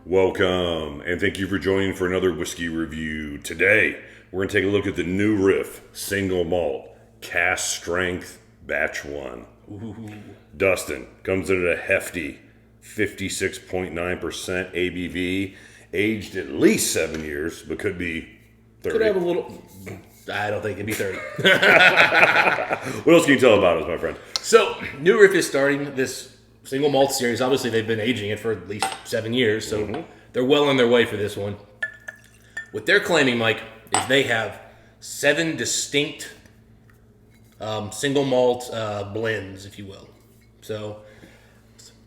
Welcome, and thank you for joining for another whiskey review. Today, we're going to take a look at the new Riff Single Malt Cask Strength Batch 1. Ooh. Dustin comes in at a hefty 56.9% ABV, aged at least 7 years, but could be 30. Could have a little... I don't think it'd be 30. What else can you tell about us, my friend? So, New Riff is starting this single malt series. Obviously, they've been aging it for at least 7 years, so they're well on their way for this one. What they're claiming, Mike, is they have 7 distinct single malt blends, if you will. So,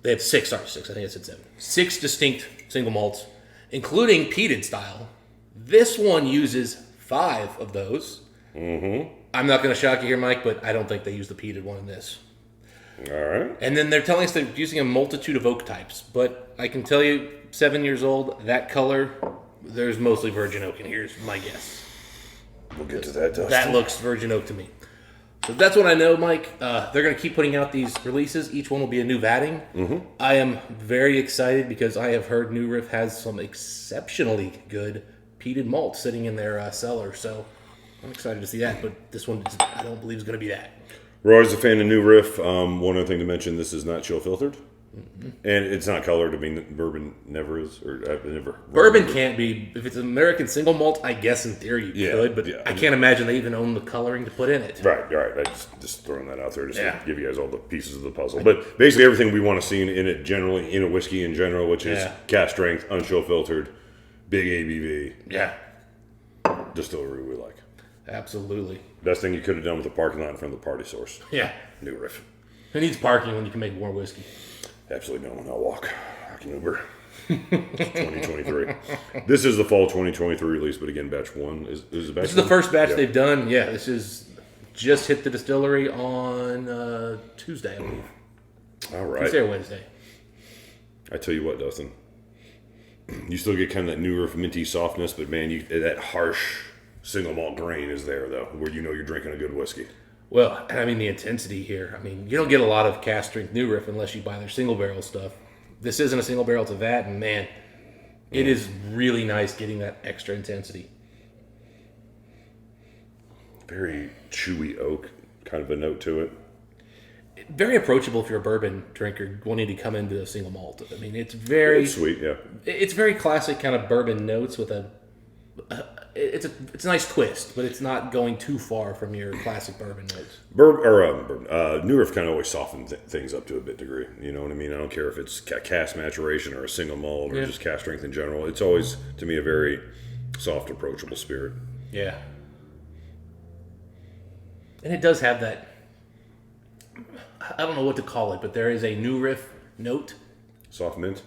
they have 6. I think I said 7. 6 distinct single malts, including peated style. This one uses 5 of those. I'm not going to shock you here, Mike, but I don't think they use the peated one in this. All right. And then they're telling us they're using a multitude of oak types. But I can tell you, 7 years old, that color, there's mostly virgin oak in here, is my guess. We'll get to that, Dustin. That looks virgin oak to me. So that's what I know, Mike. They're going to keep putting out these releases. Each one will be a new vatting. I am very excited because I have heard New Riff has some exceptionally good peated malt sitting in their cellar. So I'm excited to see that. But this one, I don't believe is going to be that. We're always a fan of New Riff. One other thing to mention, this is not chill filtered. And it's not colored. I mean, bourbon never is. Or I've never. Bourbon can't be. If it's an American single malt, I guess in theory you could. But I can't imagine they even own the coloring to put in it. Right. I just throwing that out there just to give you guys all the pieces of the puzzle. But basically everything we want to see in it generally, in a whiskey in general, which is cask strength, unchill filtered, big ABV. Yeah. Distillery we like. Absolutely. Best thing you could have done with the parking lot in front of the party source. Yeah. New Riff. Who needs parking when you can make more whiskey? Absolutely no one. I'll walk. I can Uber. 2023. This is the fall 2023 release, but again, batch 1 is the batch. This is the first batch they've done. Yeah, this is just hit the distillery on Tuesday, I believe. All right. Tuesday or Wednesday. I tell you what, Dustin. You still get kind of that New Riff minty softness, but man, that harsh single malt grain is there, though, where you know you're drinking a good whiskey. Well, I mean, the intensity here. I mean, you don't get a lot of cask strength New Riff unless you buy their single barrel stuff. This isn't a single barrel, it's a vat, and man, it is really nice getting that extra intensity. Very chewy oak, kind of a note to it. Very approachable if you're a bourbon drinker wanting to come into a single malt. I mean, it's very sweet, yeah. It's very classic kind of bourbon notes with it's a nice twist, but it's not going too far from your classic bourbon notes. New Riff kind of always softens things up to a bit degree. You know what I mean? I don't care if it's cask maturation or a single malt or just cask strength in general. It's always, to me, a very soft, approachable spirit. Yeah. And it does have that, I don't know what to call it, but there is a New Riff note. Soft mint?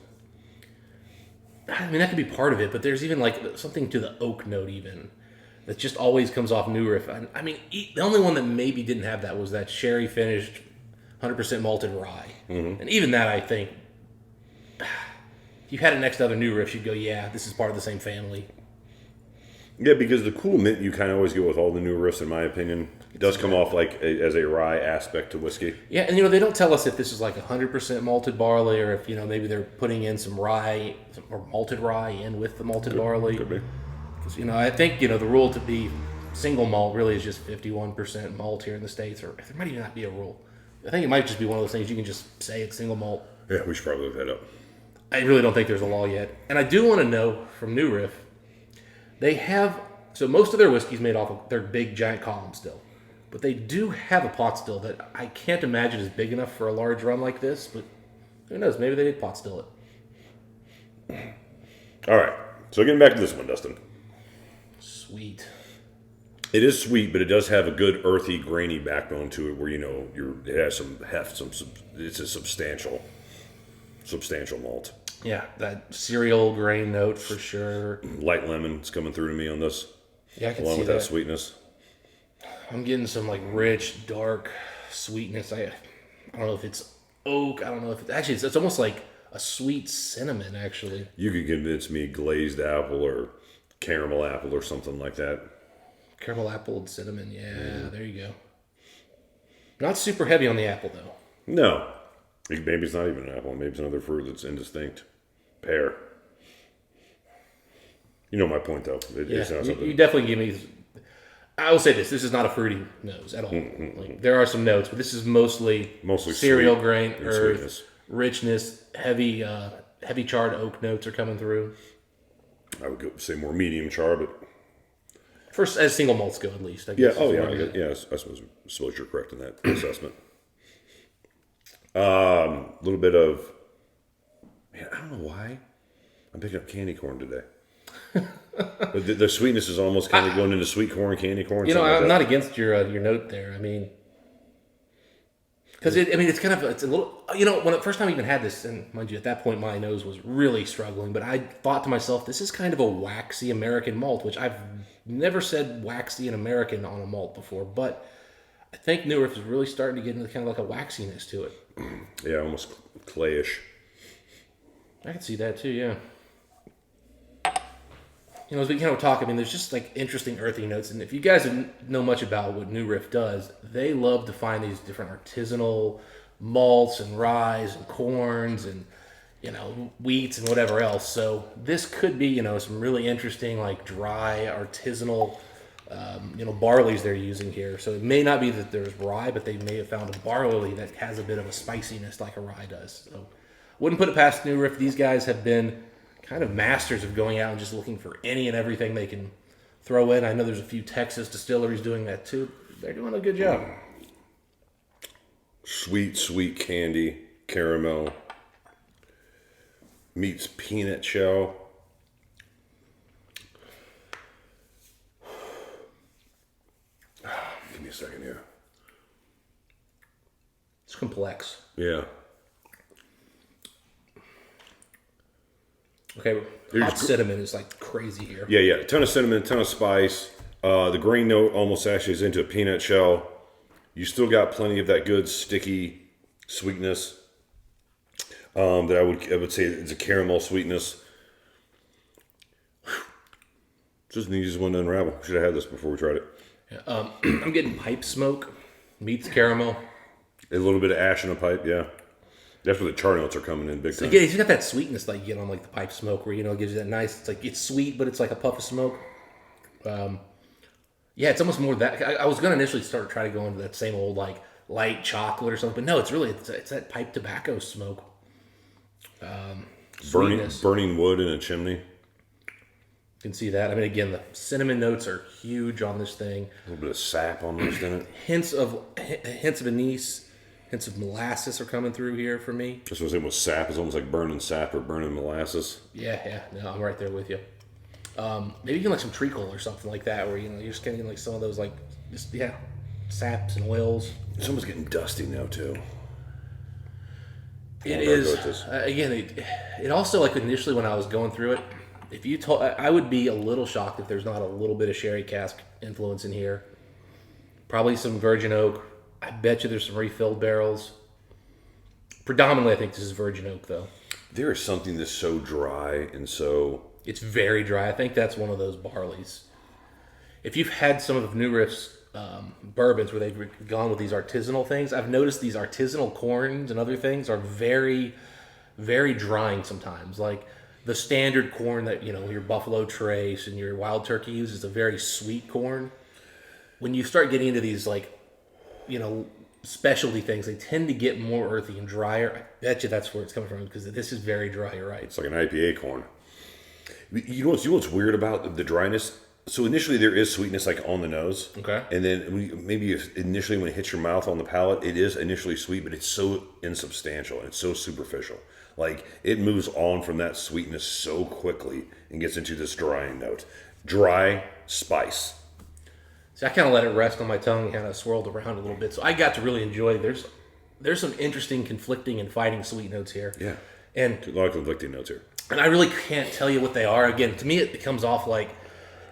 I mean, that could be part of it, but there's even like something to the oak note even that just always comes off New Riff. I mean, the only one that maybe didn't have that was that sherry finished 100% malted rye. And even that, I think, if you had it next to other New Riffs, you'd go, yeah, this is part of the same family. Yeah, because the cool mint you kind of always get with all the New Riffs, in my opinion, it does come off like as a rye aspect to whiskey. Yeah, and they don't tell us if this is like 100% malted barley or if maybe they're putting in some rye or malted rye in with the malted barley. Could be. Because I think the rule to be single malt really is just 51% malt here in the States, or there might even not be a rule. I think it might just be one of those things you can just say it's single malt. Yeah, we should probably look that up. I really don't think there's a law yet, and I do want to know from New Riff. They have, so most of their whiskey's made off of their big giant column still. But they do have a pot still that I can't imagine is big enough for a large run like this, but who knows, maybe they did pot still it. All right, so getting back to this one, Dustin. Sweet. It is sweet, but it does have a good earthy, grainy backbone to it where, it has some heft, it's a substantial malt. Yeah, that cereal grain note for sure. Light lemon is coming through to me on this. Yeah, I can see that. Along with that sweetness. I'm getting some like rich, dark sweetness. I don't know if it's oak. I don't know if it's almost like a sweet cinnamon, actually. You could convince me glazed apple or caramel apple or something like that. Caramel apple and cinnamon. Yeah, there you go. Not super heavy on the apple, though. No. Maybe it's not even an apple. Maybe it's another fruit that's indistinct. Pear. You know my point, though. It's not something. You definitely give me. I will say this: this is not a fruity nose at all. Like, there are some notes, but this is mostly cereal grain, earth, richness, heavy charred oak notes are coming through. I would say more medium char, but first as single malts go, at least. I guess. I suppose you're correct in that assessment. A little bit of, man, I don't know why I'm picking up candy corn today. But the sweetness is almost kind of going into sweet corn, candy corn. You know, I'm not against your note there. I mean, because it's a little. You know, when the first time I even had this, and mind you, at that point my nose was really struggling. But I thought to myself, this is kind of a waxy American malt, which I've never said waxy and American on a malt before. But I think New Riff is really starting to get into kind of like a waxiness to it. Yeah, almost clayish. I can see that too. Yeah. You know, as we kind of talk, I mean, there's just like interesting earthy notes. And if you guys know much about what New Riff does, they love to find these different artisanal malts and rye and corns and, you know, wheats and whatever else. So this could be, you know, some really interesting, like dry, artisanal, barleys they're using here. So it may not be that there's rye, but they may have found a barley that has a bit of a spiciness like a rye does. So wouldn't put it past New Riff. These guys have been kind of masters of going out and just looking for any and everything they can throw in. I know there's a few Texas distilleries doing that too. They're doing a good job. Sweet candy, caramel, meets peanut shell. Give me a second here. It's complex. Yeah. Okay, hot cinnamon is like crazy here. Yeah. A ton of cinnamon, a ton of spice. The grain note almost actually is into a peanut shell. You still got plenty of that good sticky sweetness. That I would say it's a caramel sweetness. Just the easiest one to unravel. Should have had this before we tried it. Yeah, I'm getting pipe smoke, meets caramel. A little bit of ash in a pipe, yeah. That's where the char notes are coming in big time. Again, he's got that sweetness like you get on like the pipe smoke, where it gives you that nice. It's like it's sweet, but it's like a puff of smoke. It's almost more that. I was gonna initially try to go into that same old like light chocolate or something, but no, it's that pipe tobacco smoke. Burning wood in a chimney. You can see that. I mean, again, the cinnamon notes are huge on this thing. A little bit of sap almost in it. Hints of anise. Hints of molasses are coming through here for me. That's what I was saying with sap. It's almost like burning sap or burning molasses. Yeah. No, I'm right there with you. Maybe even like some treacle or something like that, where you're just getting like some of those like saps and oils. It's almost getting dusty now too. It is. Again, it also like initially when I was going through it, if you told, I would be a little shocked if there's not a little bit of sherry cask influence in here. Probably some virgin oak. I bet you there's some refilled barrels. Predominantly, I think this is virgin oak, though. There is something that's so dry and so... It's very dry. I think that's one of those barleys. If you've had some of New Riff's bourbons where they've gone with these artisanal things, I've noticed these artisanal corns and other things are very, very drying sometimes. Like the standard corn that, your Buffalo Trace and your Wild Turkey uses is a very sweet corn. When you start getting into these, specialty things, they tend to get more earthy and drier. I bet you that's where it's coming from, because this is very dry, you're right. It's like an IPA corn. You know what's weird about the dryness? So initially there is sweetness like on the nose. Okay. And then maybe initially when it hits your mouth on the palate, it is initially sweet, but it's so insubstantial and it's so superficial. Like it moves on from that sweetness so quickly and gets into this drying note. Dry spice. So I kind of let it rest on my tongue and kind of swirled around a little bit. So I got to really enjoy it. There's some interesting conflicting and fighting sweet notes here. Yeah. And a lot of conflicting notes here. And I really can't tell you what they are. Again, to me it comes off like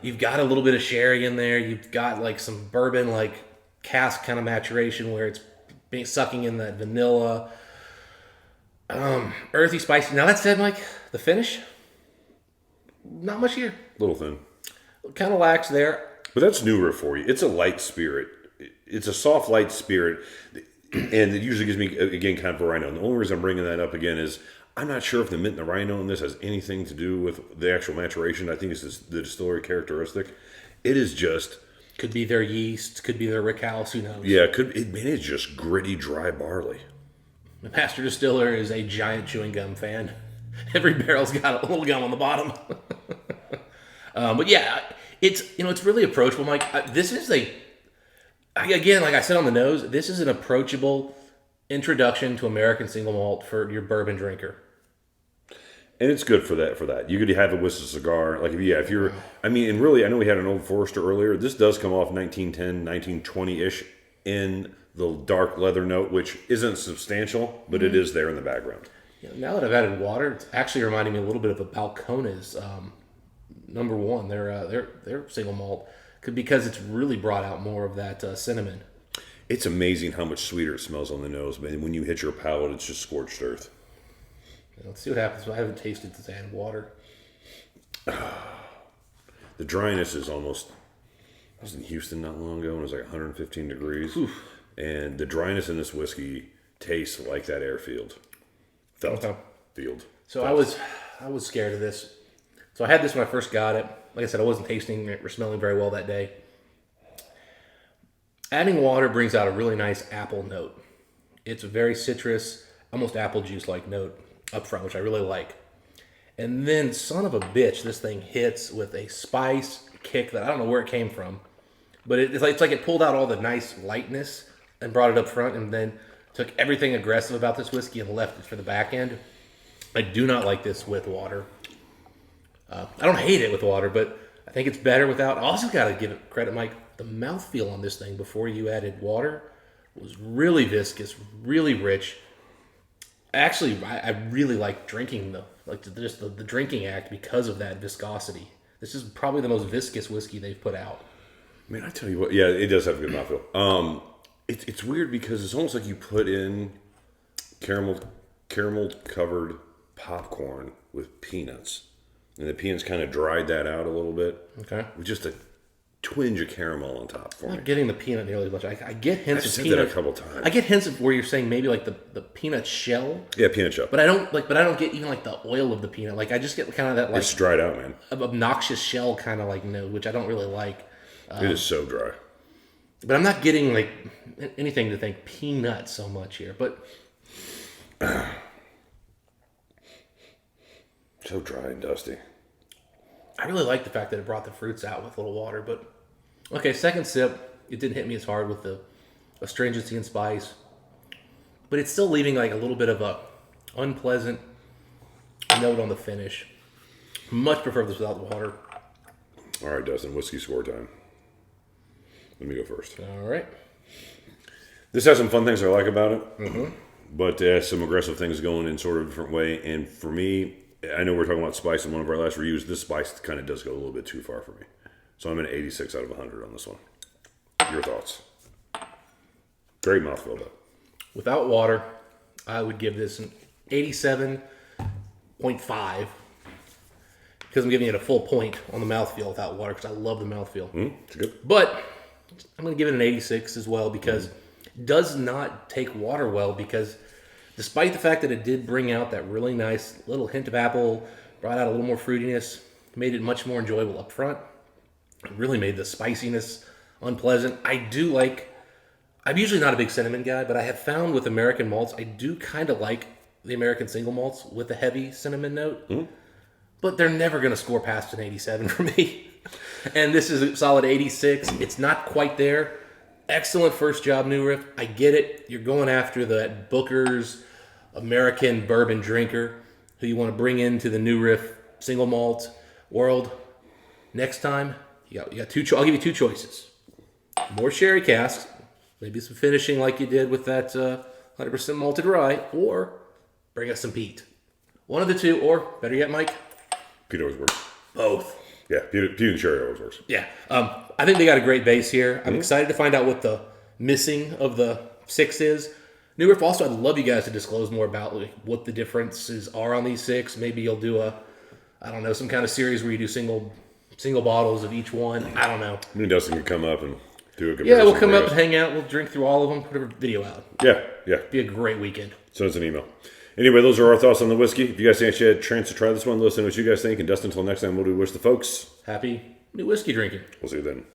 you've got a little bit of sherry in there. You've got like some bourbon, like cask kind of maturation where it's sucking in that vanilla. Earthy, spicy. Now that said, Mike, the finish, not much here. A little thin. Kind of lax there. But that's New Riff for you. It's a light spirit. It's a soft, light spirit. And it usually gives me, again, kind of variety. And the only reason I'm bringing that up again is I'm not sure if the mint and the rhino in this has anything to do with the actual maturation. I think it's just the distillery characteristic. It is just... Could be their yeast, could be their rick house, who knows? Yeah, it's just gritty, dry barley. The master distiller is a giant chewing gum fan. Every barrel's got a little gum on the bottom. But yeah, it's really approachable, Mike. This is again, like I said on the nose, this is an approachable introduction to American single malt for your bourbon drinker. And it's good for that. You could have it with a cigar. Like, if you're... I mean, and really, I know we had an Old Forester earlier. This does come off 1910, 1920-ish in the dark leather note, which isn't substantial, but it is there in the background. Yeah, now that I've added water, it's actually reminding me a little bit of a Balcones number one. Their single malt, because it's really brought out more of that cinnamon. It's amazing how much sweeter it smells on the nose, man. When you hit your palate, it's just scorched earth. Let's see what happens. I haven't tasted this added water. The dryness is almost... I was in Houston not long ago, and it was like 115 degrees. Oof. And the dryness in this whiskey tastes like that airfield. Field. So I was scared of this. So I had this when I first got it. Like I said, I wasn't tasting it or smelling very well that day. Adding water brings out a really nice apple note. It's a very citrus, almost apple juice-like note up front, which I really like. And then, son of a bitch, this thing hits with a spice kick that I don't know where it came from. But it's like it pulled out all the nice lightness and brought it up front, and then took everything aggressive about this whiskey and left it for the back end. I do not like this with water. I don't hate it with water, but I think it's better without. I also got to give it credit, Mike. The mouthfeel on this thing before you added water was really viscous, really rich. Actually, I really like drinking the drinking act because of that viscosity. This is probably the most viscous whiskey they've put out. Man, I tell you what, yeah, it does have a good mouthfeel. It's weird because it's almost like you put in caramel covered popcorn with peanuts, and the peanuts kind of dried that out a little bit. Okay, with just a twinge of caramel on top for I'm me. not getting the peanut nearly as much. I get hints of said peanut. that a couple times. I get hints of where you're saying maybe like the peanut shell. Yeah, peanut shell. But I don't get even like the oil of the peanut. Like I just get kind of that like it's dried out, man. Obnoxious shell kind of like note, which I don't really like. It is so dry. But I'm not getting like anything to think peanut so much here. But so dry and dusty. I really like the fact that it brought the fruits out with a little water. But okay, second sip, it didn't hit me as hard with the astringency and spice, but it's still leaving like a little bit of a unpleasant note on the finish. Much prefer this without the water. All right, Dustin, whiskey score time. Let me go first. All right. This has some fun things I like about it, but it has some aggressive things going in sort of a different way. And for me, I know we're talking about spice in one of our last reviews. This spice kind of does go a little bit too far for me. So I'm an 86 out of 100 on this one. Your thoughts? Great mouthfeel, though. Without water, I would give this an 87.5 because I'm giving it a full point on the mouthfeel without water because I love the mouthfeel. It's good. But I'm going to give it an 86 as well because it does not take water well because despite the fact that it did bring out that really nice little hint of apple, brought out a little more fruitiness, made it much more enjoyable up front. It really made the spiciness unpleasant. I'm usually not a big cinnamon guy, but I have found with American malts, I do kind of like the American single malts with a heavy cinnamon note. But they're never going to score past an 87 for me. And this is a solid 86. It's not quite there. Excellent first job, New Riff. I get it. You're going after the Booker's American bourbon drinker who you want to bring into the New Riff single malt world. Next time, you got two. I'll give you two choices: more sherry casks, maybe some finishing like you did with that 100% malted rye, or bring us some peat. One of the two, or better yet, Mike, Peat always works. both. Yeah, peat and cherry always works. Yeah, I think they got a great base here. I'm excited to find out what the missing of the 6 is. New Riff, also, I'd love you guys to disclose more about what the differences are on these 6. Maybe you'll do some kind of series where you do single bottles of each one. I don't know. Me and Dustin can come up and do a comparison. Yeah, we'll come up and hang out. We'll drink through all of them, put a video out. Yeah. Be a great weekend. Send us an email. Anyway, those are our thoughts on the whiskey. If you guys actually had a chance to try this one, let us know what you guys think. And Dustin, until next time, we'll do wish the folks. Happy new whiskey drinking. We'll see you then.